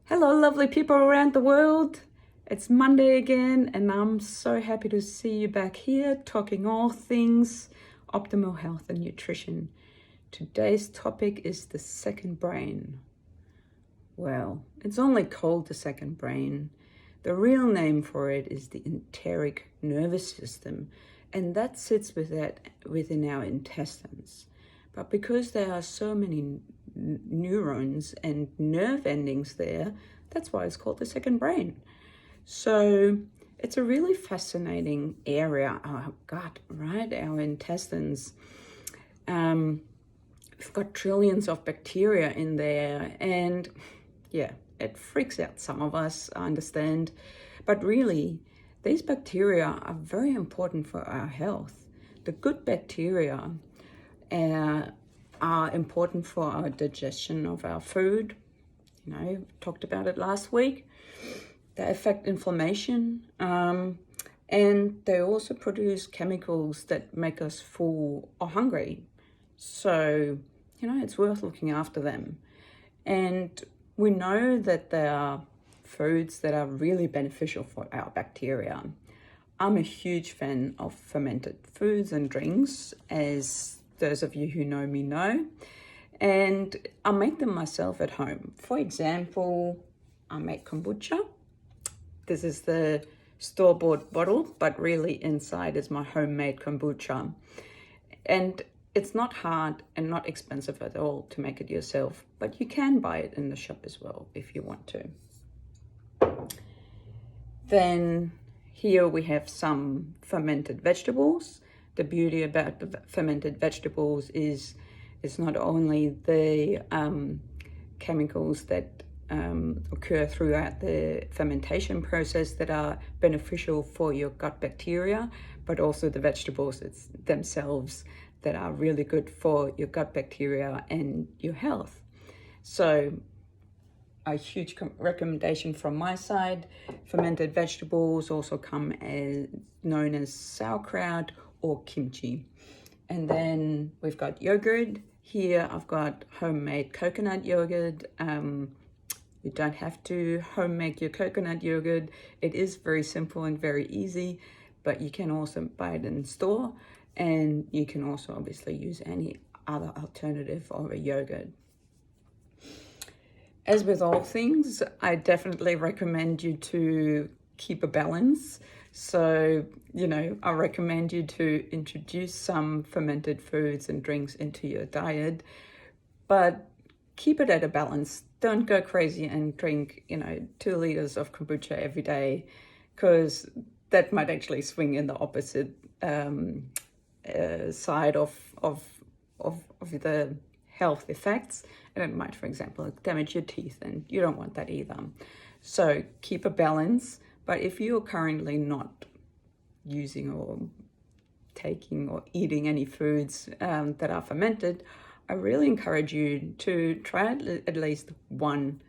Hello, lovely people around the world. It's Monday again, and I'm so happy to see you back here talking all things optimal health and nutrition. Today's topic is the second brain. Well, it's only called the second brain. The real name for it is the enteric nervous system, and that sits within our intestines. But because there are so many neurons and nerve endings there, that's why it's called the second brain. So it's a really fascinating area, our gut, right? Our intestines. We've got trillions of bacteria in there, and yeah, it freaks out some of us, I understand. But really, these bacteria are very important for our health. The good bacteria are important for our digestion of our food. Talked about it last week. They affect inflammation, and they also produce chemicals that make us full or hungry. So, it's worth looking after them. And we know that there are foods that are really beneficial for our bacteria. I'm a huge fan of fermented foods and drinks, as those of you who know me know, and I make them myself at home. For example, I make kombucha. This is the store-bought bottle, but really inside is my homemade kombucha. And it's not hard and not expensive at all to make it yourself, but you can buy it in the shop as well if you want to. Then here we have some fermented vegetables. The beauty about the fermented vegetables is it's not only the chemicals that occur throughout the fermentation process that are beneficial for your gut bacteria, but also the vegetables themselves that are really good for your gut bacteria and your health. So a huge recommendation from my side. Fermented vegetables also come as known as sauerkraut or kimchi. And then we've got yogurt. Here I've got homemade coconut yogurt. You don't have to home make your coconut yogurt. It is very simple and very easy, but you can also buy it in store, and you can also obviously use any other alternative of a yogurt. As with all things, I definitely recommend you to keep a balance. So, I recommend you to introduce some fermented foods and drinks into your diet, but keep it at a balance. Don't go crazy and drink, 2 liters of kombucha every day, because that might actually swing in the opposite side of the health effects, and it might, for example, damage your teeth, and you don't want that either. So keep a balance. But if you're currently not using or taking or eating any foods that are fermented, I really encourage you to try at least one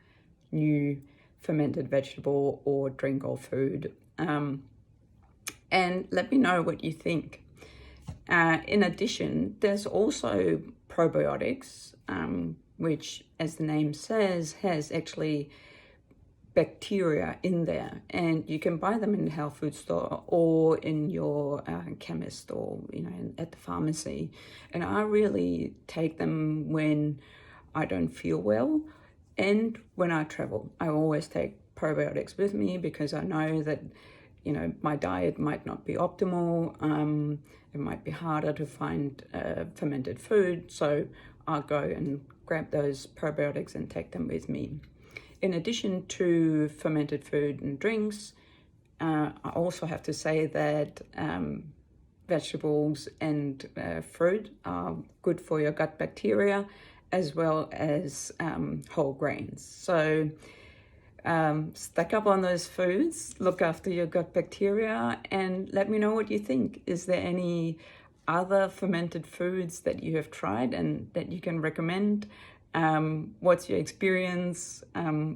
new fermented vegetable or drink or food, and let me know what you think. In addition, there's also probiotics, which, as the name says, has actually bacteria in there, and you can buy them in the health food store or in your chemist or at the pharmacy. And I really take them when I don't feel well and when I travel. I always take probiotics with me because I know that my diet might not be optimal. It might be harder to find fermented food, so I'll go and grab those probiotics and take them with me. In addition to fermented food and drinks, I also have to say that vegetables and fruit are good for your gut bacteria, as well as whole grains. So stack up on those foods, look after your gut bacteria, and let me know what you think. Is there any other fermented foods that you have tried and that you can recommend? What's your experience?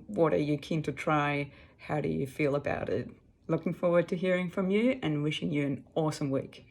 What are you keen to try? How do you feel about it? Looking forward to hearing from you and wishing you an awesome week.